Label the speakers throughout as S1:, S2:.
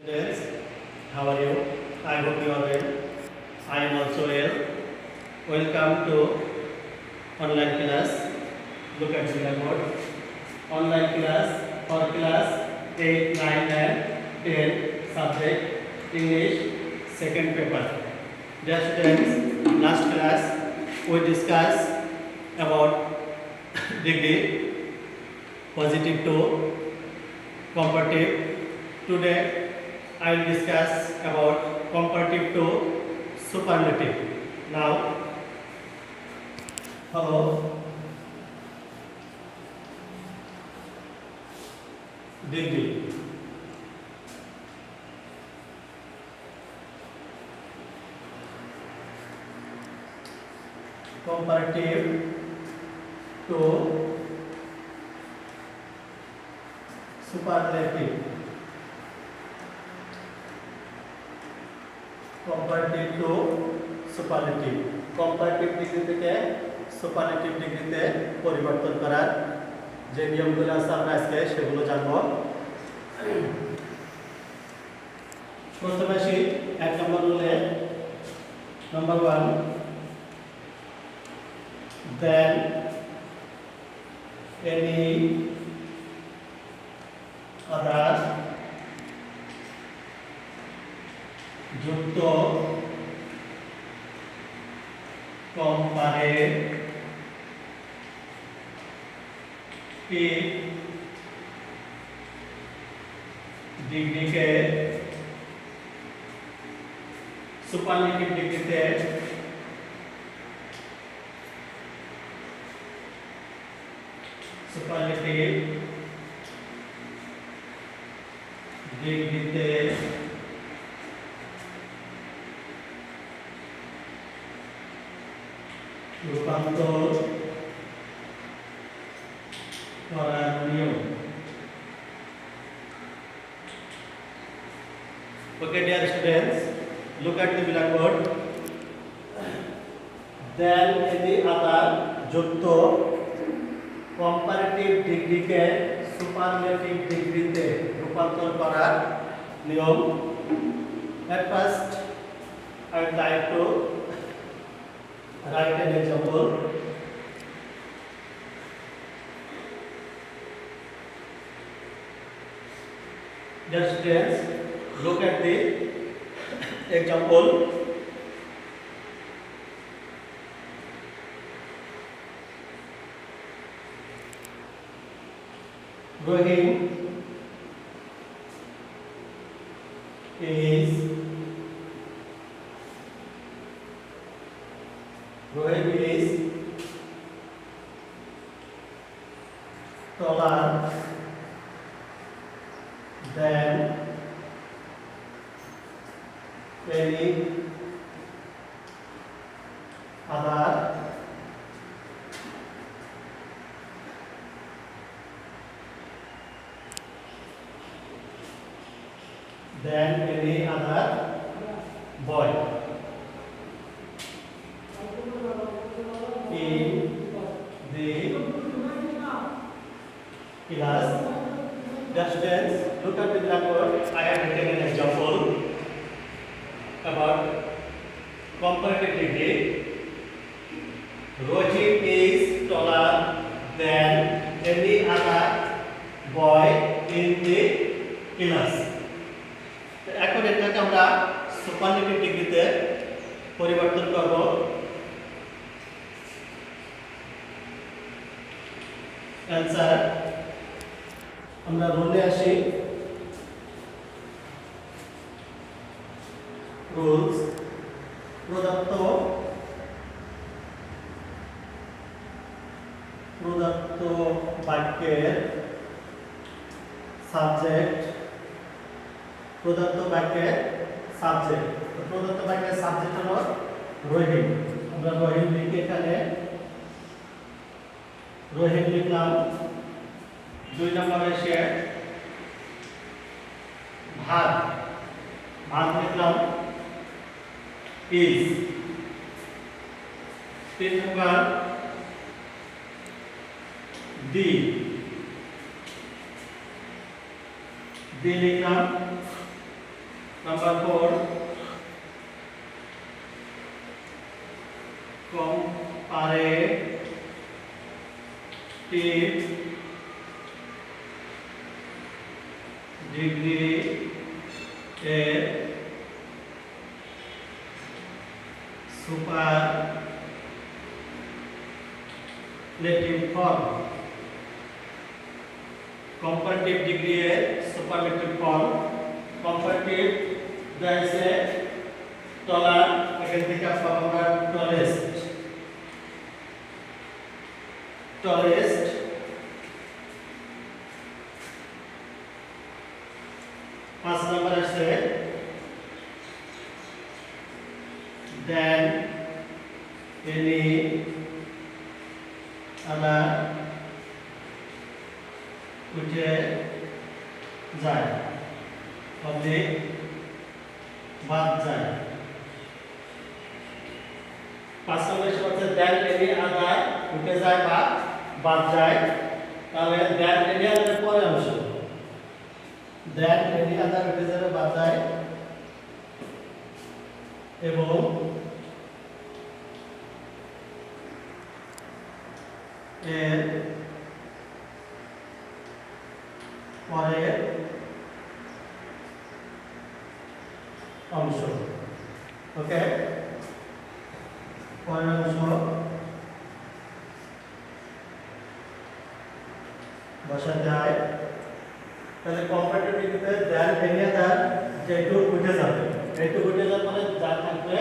S1: Friends, how are you? I hope you are well. I am also well. Welcome to online class. Look at the blackboard. Online class for class 8, 9 and 10 subject English second paper. Dear students, last class we discussed about degree, positive to comparative. Today I will discuss about comparative to superlative. Now, follow degree. Comparative to superlative. Comparative to superlative. Comparative degree থেকে superlative ডিগ্রিতে পরিবর্তন করার যে নিয়মগুলো আছে আমরা আজকে সেগুলো জানবো। প্রথমে আসি 1 নম্বর রুলে। নাম্বার 1, then any other যুক্ত comparative ডিগ্রিকে সুপারলেটিভ ডিগ্রিতে রূপান্তর করার নিয়ম। Okay, dear students, look at the blackboard. Then any other যুক্ত comparative ডিগ্রিকে সুপারলেটিভ ডিগ্রিতে রূপান্তর করার নিয়ম। At first, I would like to write an example. Dear students, look at the example. Rohim is taller than any other boy in the class. Dear students, look at the blackboard. I have written an example about comparative degree. Rohit is taller than any other boy in the class. এখন এটাকে আমরা superlative ডিগ্রিতে পরিবর্তন করব। Answer আমরা রুলে আসি। Rules প্রদত্ত বাক্যের সাবজেক্ট। প্রদত্ত বাক্যের সাবজেক্ট হলো রহিম। আমরা রহিম লিখে এখানে রহিম লিখলাম। 2 নম্বরে এসে ভাত লিখলাম is। 3 নম্বর দি লিখলাম। Number 4, comparative degree এর superlative form, comparative degree এর superlative form, comparative জैसे তলা এখান থেকে আমরা tallest 5 নম্বর আছে than any other উঠে যায় অবলিক বাদ যায় 5 নম্বর হচ্ছে than any other উঠে যায় বা বাদ যায় তাহলে than any other এর পরে অংশ than any other উঠে যাবে বাদ যায় এবং এর পরের অংশ ওকে পরের অংশ বসাতে হয় তাহলে কম্পারেটিভ ডিগ্রিতে দ্যান এনি আদার যেটুকু উঠে যাবে এইটুকু উঠে যাওয়ার পরে যা থাকবে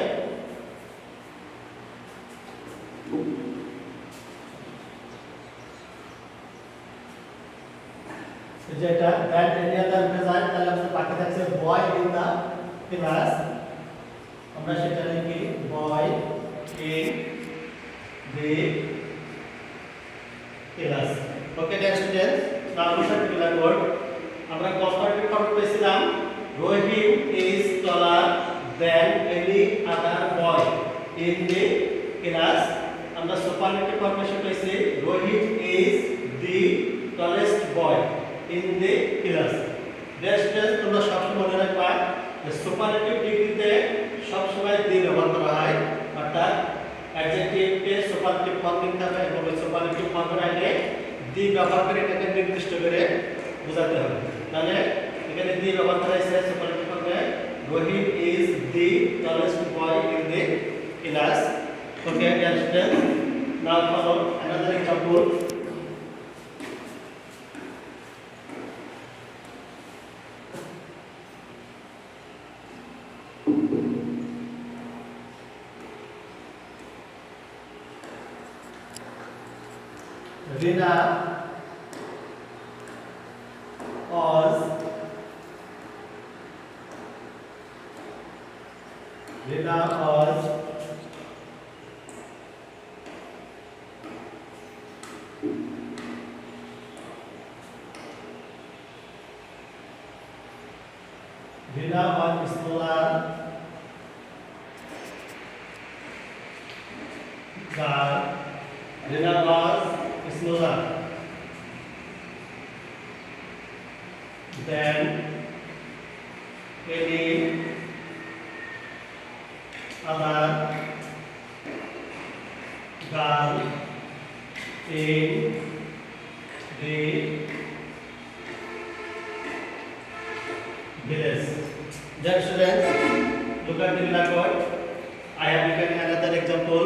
S1: যেটা দ্যান এনি আদার উঠে যায় তাহলে আমাদের বাকি থাকছে বয় ইন দা ক্লাস আমরা সেটা লিখি boy in the class okay dear students now look at the word আমরা কম্পারেটিভ ফর্ম পেয়েছিলাম Rohit is taller than any other boy in the class আমরা সুপারলেটিভ ফর্মেশন পেয়েছি Rohit is the tallest boy in the class dear students তোমরা সবসময় মনে রাখবা যে superlative ডিগ্রিতে সবসময় দি ব্যবহার করা হয় অর্থাৎ অ্যাডজেক্টিভ কে সুপারলেটিভ ফর্ম দিতে হবে এবং সুপারলেটিভ ফর্মের আগে দি ব্যবহার করে এটাকে নির্দিষ্ট করে বোঝাতে হবে তাহলে এখানে দি ব্যবহার করা হয়েছে সুপারলেটিভ ফর্মে Rohit is the tallest boy in the class okay dear students now follow another example Rina was smaller girl. Rina was smaller than any other girl in the village. Dear students, look at the blackboard. I have given another example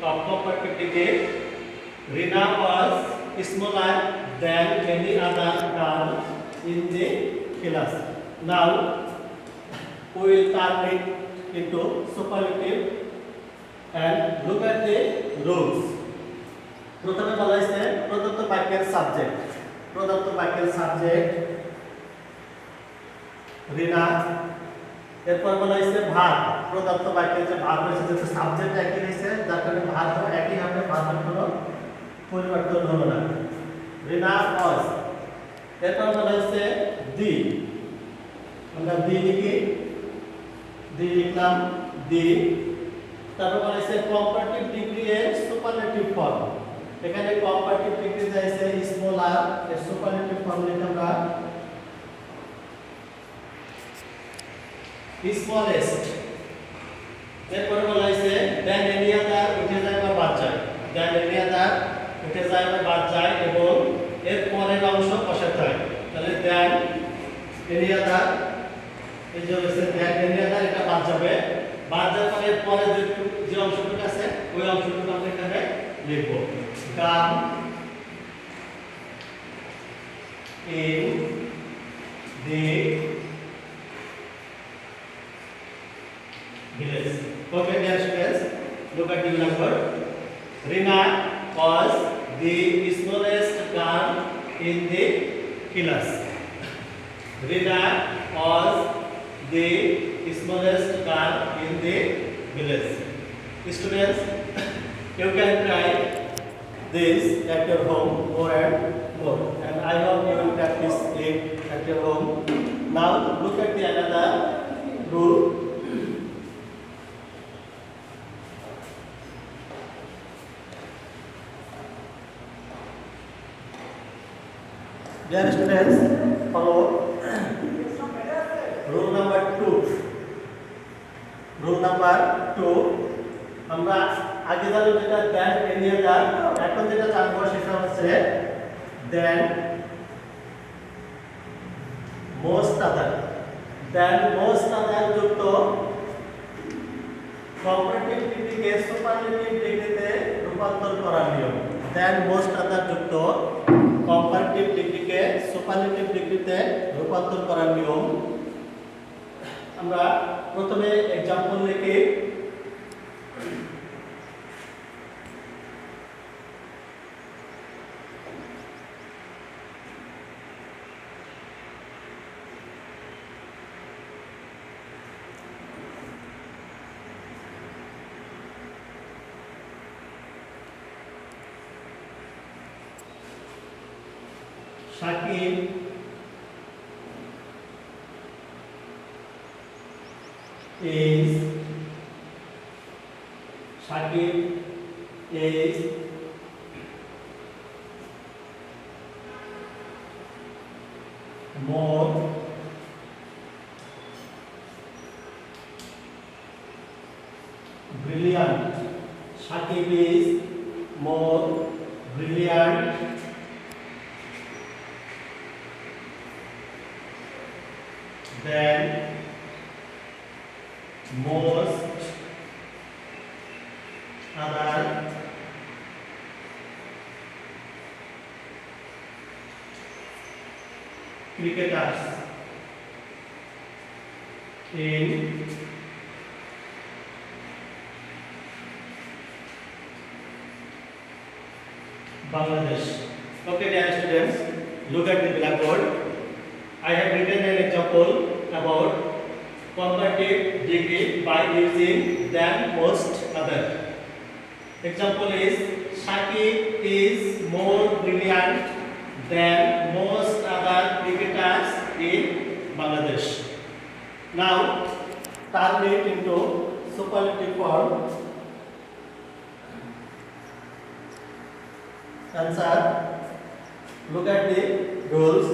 S1: of comparative degree. Rina was smaller than any other girl in the class. Now we will turn it into superlative and look at the rules. প্রথমে বলা হয়েছে প্রদত্ত বাক্যের subject রিনা এরপর বলা হয়েছে verb প্রদত্ত বাক্যের যে ভার্ব রয়েছে যেহেতু সাবজেক্ট একই রয়েছে যার কারণে ভার্ব একই হবে ভার্বের কোনো পরিবর্তন হলো না রিনা ওয়াজ এরপর বলা হয়েছে দি আমরা দি লিখলাম দি তারপর বলা হয়েছে কম্পারেটিভ ডিগ্রি এর সুপারলেটিভ ফর্ম এখানে কম্পারেটিভ ডিগ্রি আছে স্মলার এর সুপারলেটিভ ফর্ম লিখলাম আমরা স্মলেস্ট। এরপরে বলা হয়েছে দেন এনি আদার উঠে যায় বা বাদ যায়, দেন এনি আদার উঠে যায় বা বাদ যায় এবং এর পরের অংশ বসাতে হয়। তাহলে দেন এনি আদার, এই যে হচ্ছে দেন এনি আদার, এটা বাদ যাবে, বাদ যাওয়ার পরে পরে যে অংশটুকু আছে ওই অংশটুকু আমরা এখানে লিখব। কাম in the village. Okay, dear students, look at the blackboard. Rina was the smallest girl in the class. Rina was the smallest girl in the village. Students, you can try this at your home more and more, and I hope you will practice it at your home. Now look at the another rule. Dear students, follow rule number 2. Rule number 2, আমরা আগে জানো যেটা than any other, এখন যেটা জানবো সেটা হচ্ছে দেন most other. দেন most other যুক্ত কম্পারেটিভ ডিগ্রিকে সুপারলেটিভ ডিগ্রিতে রূপান্তর করার নিয়ম। দেন মোস্ট আদার যুক্ত কম্পারেটিভ ডিগ্রিকে সুপারলেটিভ ডিগ্রিতে রূপান্তর করার নিয়ম। আমরা প্রথমে एग्जांपल লিখি। Shakib is more brilliant. Shakib is more brilliant than most other cricketers in Bangladesh. Okay, dear students, look at the blackboard. I have written an example about comparative degree by using than most other. Example is Shakib is more brilliant than most other cricketers in Bangladesh. Now turn it into superlative form. Answer. Look at the rules.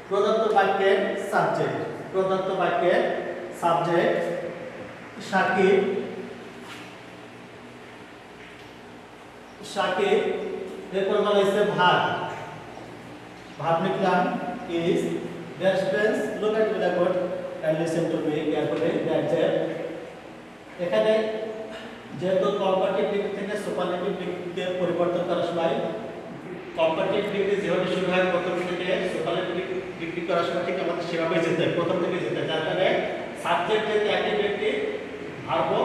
S1: প্রদত্ত বাক্যের subject, প্রদত্ত বাক্যের subject Shakib, Shakib, এরপর বলা হয়েছে ভাগ, ভাগ লিখলাম is. Dear students, look at the blackboard and listen to me carefully. That's it. এখানে যেহেতু কম্পারেটিভ ডিগ্রি থেকে সুপারলেটিভ ডিগ্রিতে পরিবর্তন করার সময় কম্পারেটিভ ডিগ্রি যেভাবে শুরু হয় প্রথম থেকে সুপারলেটিভ ডিগ্রি করার সময় ঠিক আমাদের সেভাবে যেতে হয়, প্রথম থেকে যেতে হয়। যার কারণে সাবজেক্ট যেহেতু একই ব্যক্তি, ভার্বও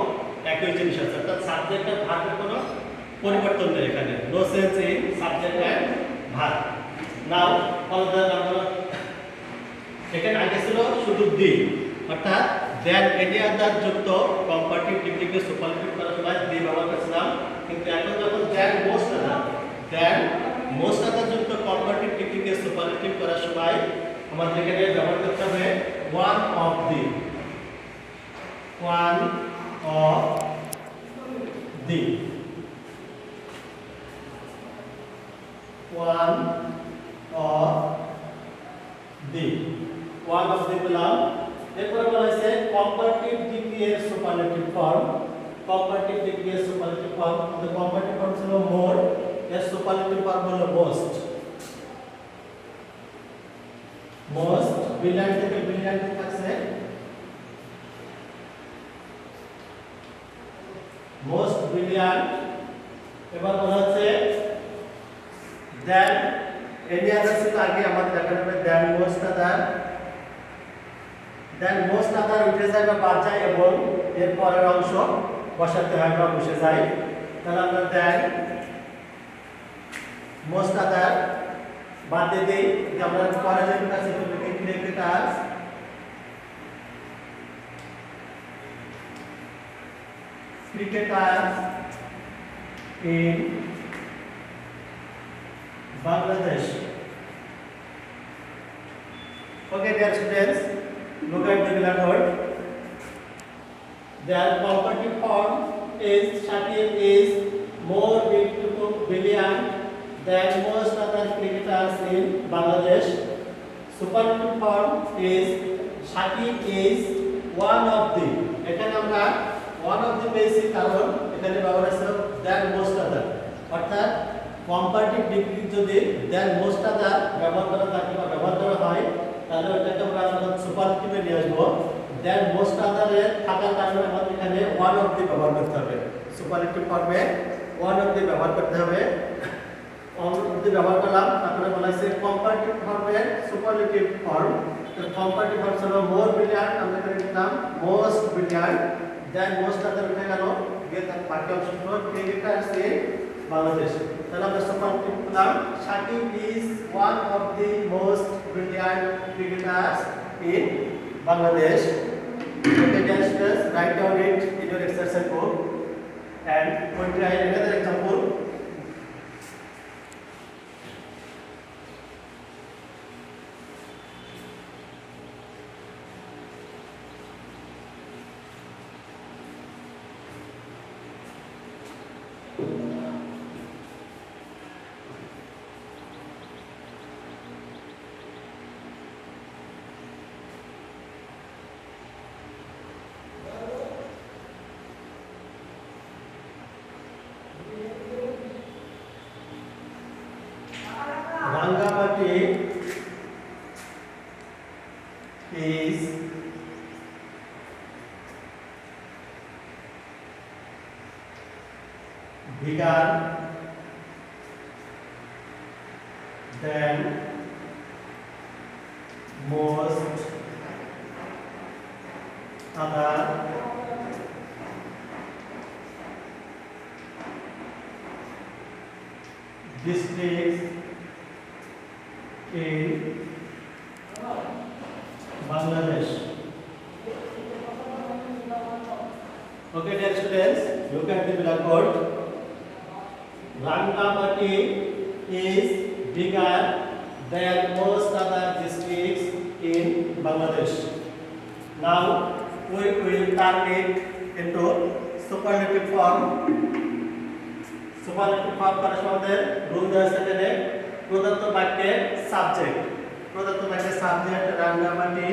S1: একই জিনিস আছে, অর্থাৎ সাবজেক্ট আর ভার্বের কোনো পরিবর্তন নেই এখানে। No change in subject and verb. Now follow the number. এখানে আগে ছিল শুধু দি, অর্থাৎ দেন এনি আদার যুক্ত কম্পারেটিভ ডিগ্রিকে সুপারলেটিভ করার সময় দি ব্যবহার করেছিলাম, কিন্তু এখন যখন দেন মোস্ট আদার, দেন মোস্ট আদার যুক্ত কম্পারেটিভ ডিগ্রিকে সুপারলেটিভ করার সময় আমাদের এখানে ব্যবহার করতে হবে one of the, one of the, one of the, one of the পেলাম। এরপরে বলা হয়েছে এর সুপারলেটিভ ফর্ম, কম্পারেটিভ ডিগ্রি এর সুপারলেটিভ ফর্ম। তো কম্পারেটিভ ফর্ম ছিল মোর, এর সুপারলেটিভ ফর্ম হলো মোস্ট। মোস্ট ব্রিলিয়ান্ট থেকে ব্রিলিয়ান্ট থাকছে মোস্ট ব্রিলিয়ান্ট। এবার বলা হচ্ছে দেন এনি আদার ছিল আগে আমাদের দেখানো হবে দেন মোস্ট আদার। দেন মোস্ট আদার উঠে যায় বা বাদ যায় এবং এর পরের অংশ বসাতে হয় বা বসে যায়। তাহলে আমরা দেন মোস্ট আদার বাদ দিয়ে দিই, যে আমরা পরে যেটা আছে সেটাকে cricketers, cricketers in Bangladesh. Okay, dear students, look at the blackboard. Their comparative form is Shakir is more brilliant than most other cricketers in Bangladesh. Superlative form is Shakir is one of the. এখানে আমরা one of the basic কারণ এখানে ব্যবহার আছে than most other, অর্থাৎ comparative degree যদি than most other ব্যবহার করা থাকে বা ব্যবহার করা হয় তাহলে ওটাকে আমরা সুপারলেটিভে নিয়ে আসবো। দ্যান মোস্ট আদারের থাকার কারণে আমাদের এখানে ওয়ান অফ দি ব্যবহার করতে হবে। সুপারলেটিভ ফর্মে ওয়ান অফ দি ব্যবহার করতে হবে। ওয়ান অফ দি ব্যবহার করলাম, তারপরে বলা হয়েছে কম্পারেটিভ ফর্মের সুপারলেটিভ ফর্ম। তো কম্পারেটিভ ফর্ম হলো মোর ব্রিলিয়ান্ট, আমরা এখানে লিখলাম মোস্ট ব্রিলিয়ান্ট। দেন মোস্ট আদার উঠে গেল, গিয়ে তার বাকি অংশগুলো ক্রিকেটার্স ইন বাংলাদেশ। তাহলে আমরা সুপারলেটিভ পেলাম Shakib is one of the most brilliant cricketers in Bangladesh. Okay, just write down it in your exercise book and we'll try another example. Rangamati is bigger than most other districts in Bangladesh. Okay, dear students, look at the blackboard. Rangamati is bigger than most other districts in Bangladesh. Now we will turn it into superlative form. Superlative form করার সময় rule দেওয়া আছে এখানে প্রদত্ত বাক্যের subject. প্রদত্ত বাক্যের subject Rangamati,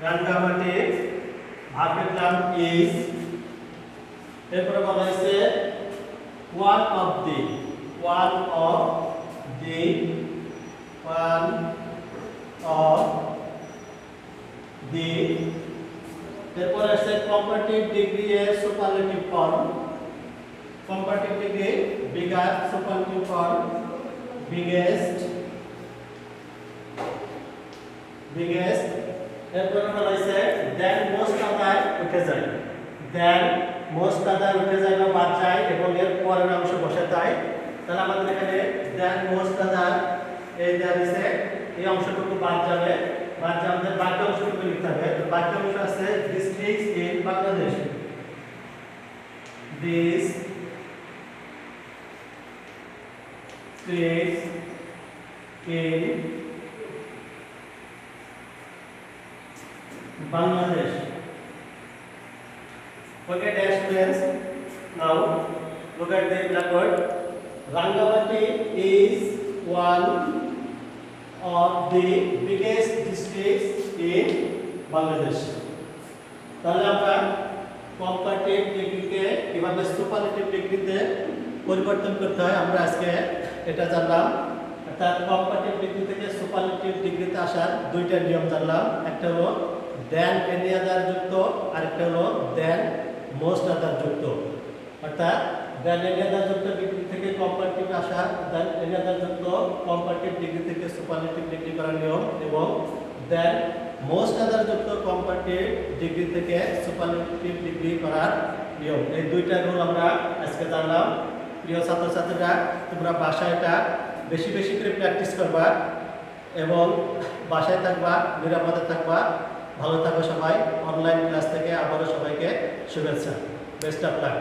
S1: Rangamati ভার্বের নাম ইজ, এরপরে বলা হয়েছে one of the, one of the, one of the. এরপরে আছে কম্পারেটিভ ডিগ্রি এর superlative form. Comparative degree bigger, superlative form biggest, biggest. এরপরে বলা হয়েছে দেন মোস্ট আদার উঠে যায়, দেন মোস্ট আদার উঠে যায় বা বাদ যায় এবং এর পরের অংশ বসে যায়। তাহলে আমাদের এখানে দেন মোস্ট আদার এই দেওয়া হয়েছে, এই অংশটুকু বাদ যাবে, বাদ যাবে আমাদের বাকি অংশটুকু লিখতে হবে। তো বাকি অংশ আছে districts in Bangladesh, this states in Bangladesh. Okay, dear students, now look at the blackboard. Rangamati is one of the biggest districts in Bangladesh. তাহলে আমরা কম্পারেটিভ ডিগ্রিকে কিভাবে সুপারলেটিভ ডিগ্রিতে পরিবর্তন করতে হয় আমরা আজকে এটা জানলাম। অর্থাৎ কম্পারেটিভ ডিগ্রি থেকে সুপারলেটিভ ডিগ্রিতে আসার দুইটা নিয়ম জানলাম। একটা হলো দেন এনি আদার যুক্ত, আরেকটা হলো দেন মোস্ট আদার যুক্ত। অর্থাৎ দেন এনি আদার যুক্ত ডিগ্রি থেকে কম্পারেটিভ আসা, দেন এনি আদার যুক্ত কম্পারেটিভ ডিগ্রি থেকে সুপারলেটিভ ডিগ্রি করার নিয়ম, এবং দেন মোস্ট আদার যুক্ত কম্পারেটিভ ডিগ্রি থেকে সুপারলেটিভ ডিগ্রি করার নিয়ম। এই দুইটা রুল আমরা আজকে জানলাম। প্রিয় ছাত্রছাত্রীরা, তোমরা বাসায় এটা বেশি বেশি করে প্র্যাকটিস করবা এবং বাসায় থাকবা, নিরাপদে থাকবা। ভালো থাকো সবাই। অনলাইন ক্লাস থেকে আবারও সবাইকে শুভেচ্ছা। Best of luck.